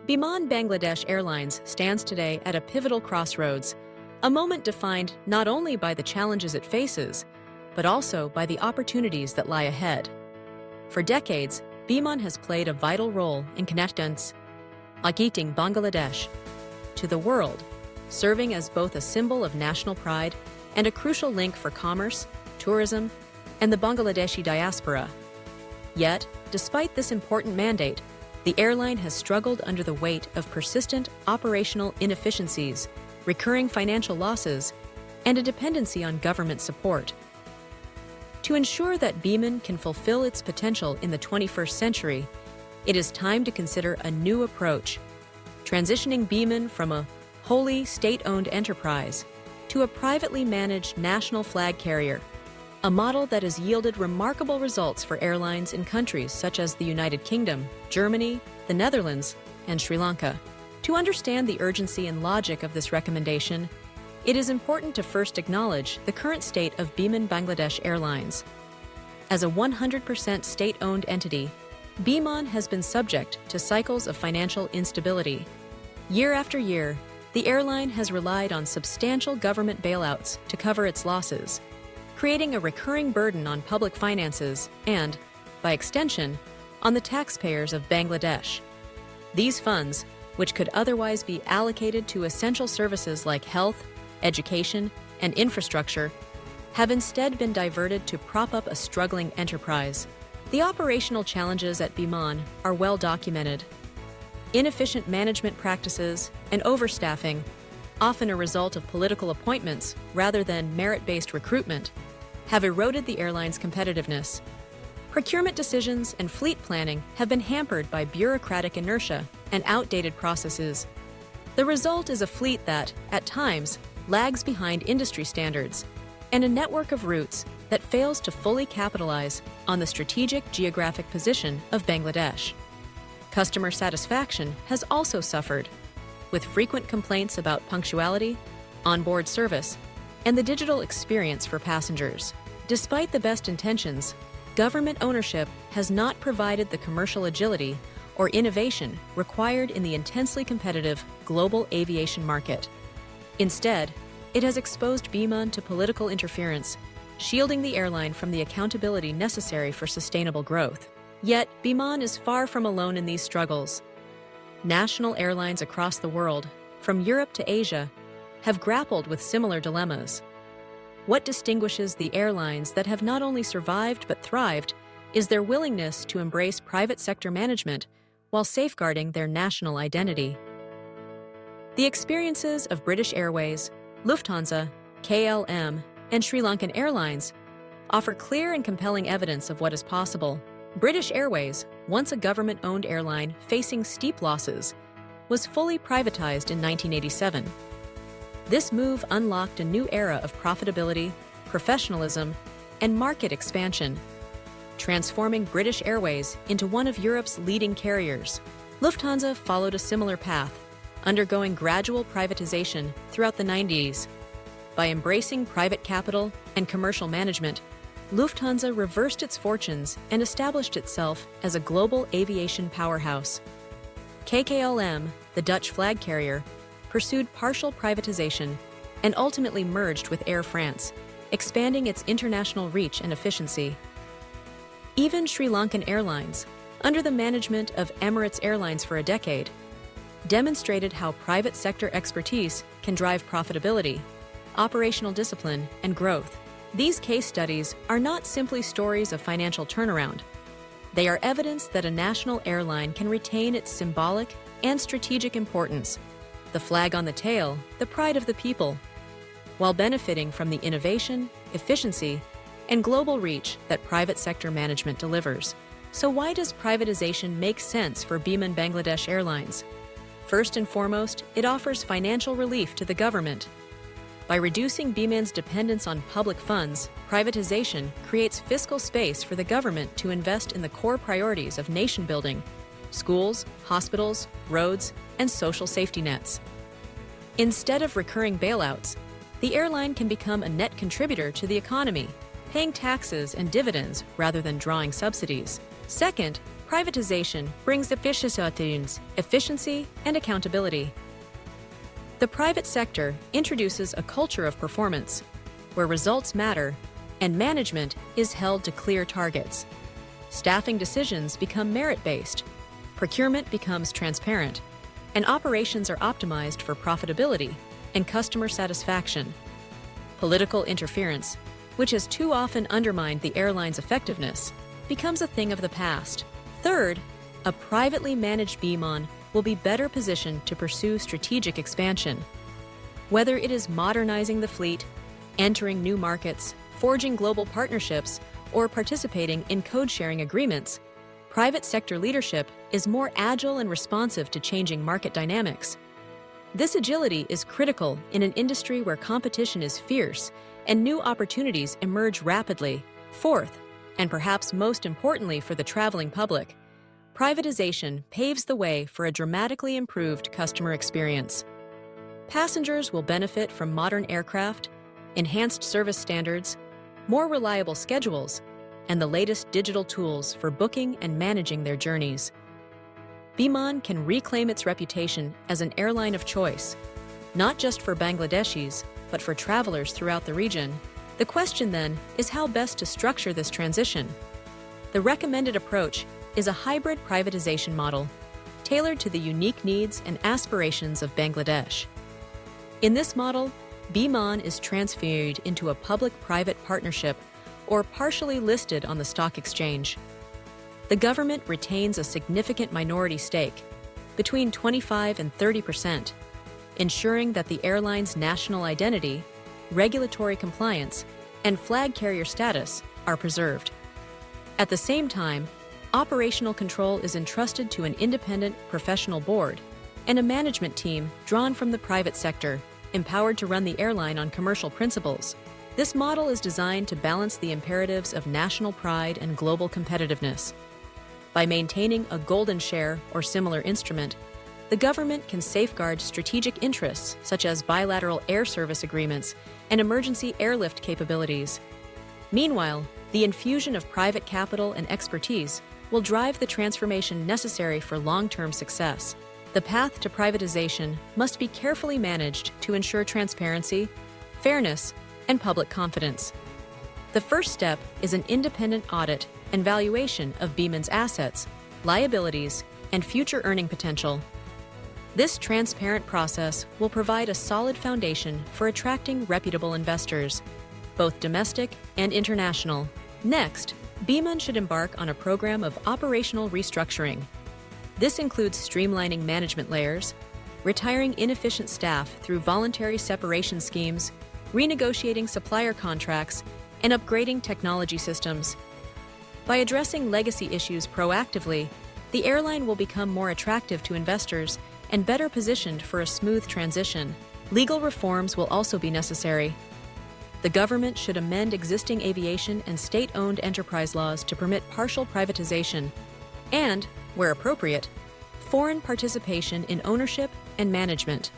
Biman Bangladesh Airlines stands today at a pivotal crossroads, a moment defined not only by the challenges it faces, but also by the opportunities that lie ahead. For decades, Biman has played a vital role in connecting Bangladesh to the world, serving as both a symbol of national pride and a crucial link for commerce, tourism, and the Bangladeshi diaspora. Yet, despite this important mandate, the airline has struggled under the weight of persistent operational inefficiencies, recurring financial losses, and a dependency on government support. To ensure that Biman can fulfill its potential in the 21st century, it is time to consider a new approach, transitioning Biman from a wholly state-owned enterprise to a privately managed national flag carrier, a model that has yielded remarkable results for airlines in countries such as the United Kingdom, Germany, the Netherlands, and Sri Lanka. To understand the urgency and logic of this recommendation, it is important to first acknowledge the current state of Biman Bangladesh Airlines. As a 100% state-owned entity, Biman has been subject to cycles of financial instability. Year after year, the airline has relied on substantial government bailouts to cover its losses, creating a recurring burden on public finances and, by extension, on the taxpayers of Bangladesh. These funds, which could otherwise be allocated to essential services like health, education, and infrastructure, have instead been diverted to prop up a struggling enterprise. The operational challenges at Biman are well documented. Inefficient management practices and overstaffing, often a result of political appointments rather than merit-based recruitment, have eroded the airline's competitiveness. Procurement decisions and fleet planning have been hampered by bureaucratic inertia and outdated processes. The result is a fleet that, at times, lags behind industry standards, and a network of routes that fails to fully capitalize on the strategic geographic position of Bangladesh. Customer satisfaction has also suffered, with frequent complaints about punctuality, onboard service, and the digital experience for passengers. Despite the best intentions, government ownership has not provided the commercial agility or innovation required in the intensely competitive global aviation market. Instead, it has exposed Biman to political interference, shielding the airline from the accountability necessary for sustainable growth. Yet, Biman is far from alone in these struggles. National airlines across the world, from Europe to Asia, have grappled with similar dilemmas. What distinguishes the airlines that have not only survived but thrived is their willingness to embrace private sector management while safeguarding their national identity. The experiences of British Airways, Lufthansa, KLM, and SriLankan Airlines offer clear and compelling evidence of what is possible. British Airways, once a government-owned airline facing steep losses, was fully privatized in 1987. This move unlocked a new era of profitability, professionalism, and market expansion, transforming British Airways into one of Europe's leading carriers. Lufthansa followed a similar path, undergoing gradual privatization throughout the 90s. By embracing private capital and commercial management, Lufthansa reversed its fortunes and established itself as a global aviation powerhouse. KLM, the Dutch flag carrier, pursued partial privatization and ultimately merged with Air France, expanding its international reach and efficiency. Even SriLankan Airlines, under the management of Emirates Airlines for a decade, demonstrated how private sector expertise can drive profitability, operational discipline, and growth. These case studies are not simply stories of financial turnaround. They are evidence that a national airline can retain its symbolic and strategic importance, the flag on the tail, the pride of the people, while benefiting from the innovation, efficiency, and global reach that private sector management delivers. So why does privatization make sense for Biman Bangladesh Airlines? First and foremost, it offers financial relief to the government. By reducing Biman's dependence on public funds, privatization creates fiscal space for the government to invest in the core priorities of nation building: schools, hospitals, roads, and social safety nets. Instead of recurring bailouts, the airline can become a net contributor to the economy, paying taxes and dividends rather than drawing subsidies. Second, Privatization brings efficiency and accountability. The private sector introduces a culture of performance, where results matter and management is held to clear targets. Staffing decisions become merit-based, procurement becomes transparent, and operations are optimized for profitability and customer satisfaction. Political interference, which has too often undermined the airline's effectiveness, becomes a thing of the past. Third, a privately managed Biman will be better positioned to pursue strategic expansion. Whether it is modernizing the fleet, entering new markets, forging global partnerships, or participating in code-sharing agreements, private sector leadership is more agile and responsive to changing market dynamics. This agility is critical in an industry where competition is fierce and new opportunities emerge rapidly. Fourth, and perhaps most importantly for the traveling public, privatization paves the way for a dramatically improved customer experience. Passengers will benefit from modern aircraft, enhanced service standards, more reliable schedules, and the latest digital tools for booking and managing their journeys. Biman can reclaim its reputation as an airline of choice, not just for Bangladeshis, but for travelers throughout the region. The question then is how best to structure this transition. The recommended approach is a hybrid privatization model, tailored to the unique needs and aspirations of Bangladesh. In this model, Biman is transferred into a public-private partnership or partially listed on the stock exchange. The government retains a significant minority stake, between 25% and 30%, ensuring that the airline's national identity, regulatory compliance, and flag carrier status are preserved. At the same time, operational control is entrusted to an independent professional board and a management team drawn from the private sector, empowered to run the airline on commercial principles. This model is designed to balance the imperatives of national pride and global competitiveness. By maintaining a golden share or similar instrument, the government can safeguard strategic interests such as bilateral air service agreements and emergency airlift capabilities. Meanwhile, the infusion of private capital and expertise will drive the transformation necessary for long-term success. The path to privatization must be carefully managed to ensure transparency, fairness, and public confidence. The first step is an independent audit and valuation of Biman's assets, liabilities, and future earning potential. This transparent process will provide a solid foundation for attracting reputable investors, both domestic and international. Next, Biman should embark on a program of operational restructuring. This includes streamlining management layers, retiring inefficient staff through voluntary separation schemes, renegotiating supplier contracts, and upgrading technology systems. By addressing legacy issues proactively, the airline will become more attractive to investors and better positioned for a smooth transition. Legal reforms will also be necessary. The government should amend existing aviation and state-owned enterprise laws to permit partial privatization and, where appropriate, foreign participation in ownership and management.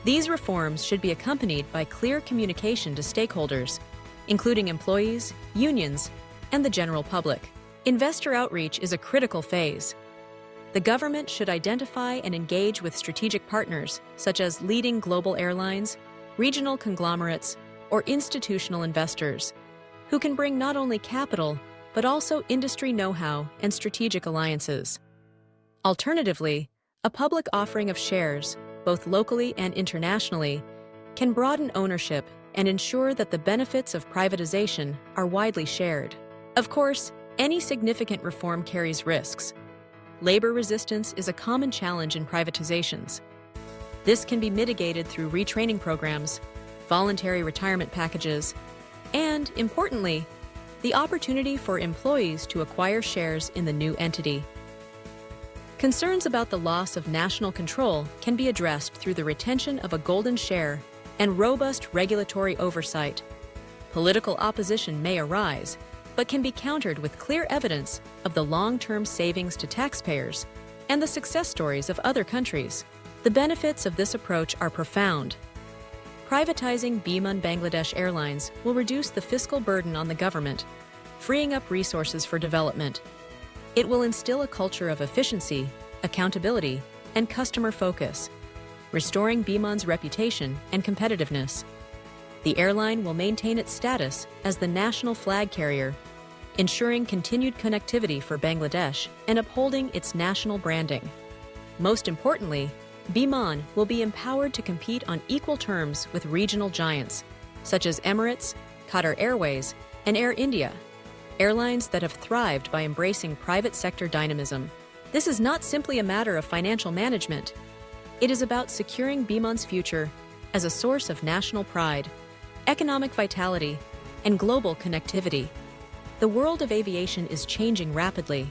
These reforms should be accompanied by clear communication to stakeholders, including employees, unions, and the general public. Investor outreach is a critical phase. The government should identify and engage with strategic partners such as leading global airlines, regional conglomerates, or institutional investors, who can bring not only capital, but also industry know-how and strategic alliances. Alternatively, a public offering of shares, both locally and internationally, can broaden ownership and ensure that the benefits of privatization are widely shared. Of course, any significant reform carries risks. Labor resistance is a common challenge in privatizations. This can be mitigated through retraining programs, voluntary retirement packages, and, importantly, the opportunity for employees to acquire shares in the new entity. Concerns about the loss of national control can be addressed through the retention of a golden share and robust regulatory oversight. Political opposition may arise, but can be countered with clear evidence of the long-term savings to taxpayers and the success stories of other countries. The benefits of this approach are profound. Privatizing Biman Bangladesh Airlines will reduce the fiscal burden on the government, freeing up resources for development. It will instill a culture of efficiency, accountability, and customer focus, restoring Biman's reputation and competitiveness. The airline will maintain its status as the national flag carrier, ensuring continued connectivity for Bangladesh and upholding its national branding. Most importantly, Biman will be empowered to compete on equal terms with regional giants, such as Emirates, Qatar Airways, and Air India, airlines that have thrived by embracing private sector dynamism. This is not simply a matter of financial management. It is about securing Biman's future as a source of national pride, economic vitality, and global connectivity. The world of aviation is changing rapidly.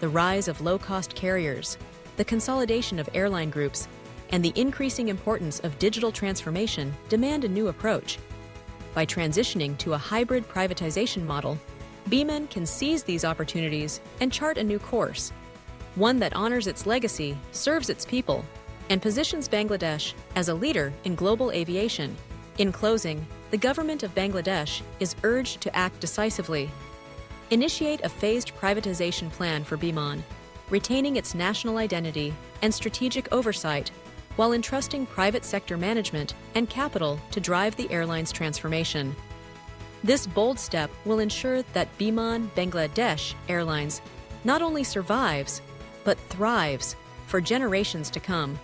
The rise of low-cost carriers, the consolidation of airline groups, and the increasing importance of digital transformation demand a new approach. By transitioning to a hybrid privatization model, Biman can seize these opportunities and chart a new course, one that honors its legacy, serves its people, and positions Bangladesh as a leader in global aviation. In closing, the government of Bangladesh is urged to act decisively. Initiate a phased privatization plan for Biman, retaining its national identity and strategic oversight, while entrusting private sector management and capital to drive the airline's transformation. This bold step will ensure that Biman Bangladesh Airlines not only survives, but thrives for generations to come.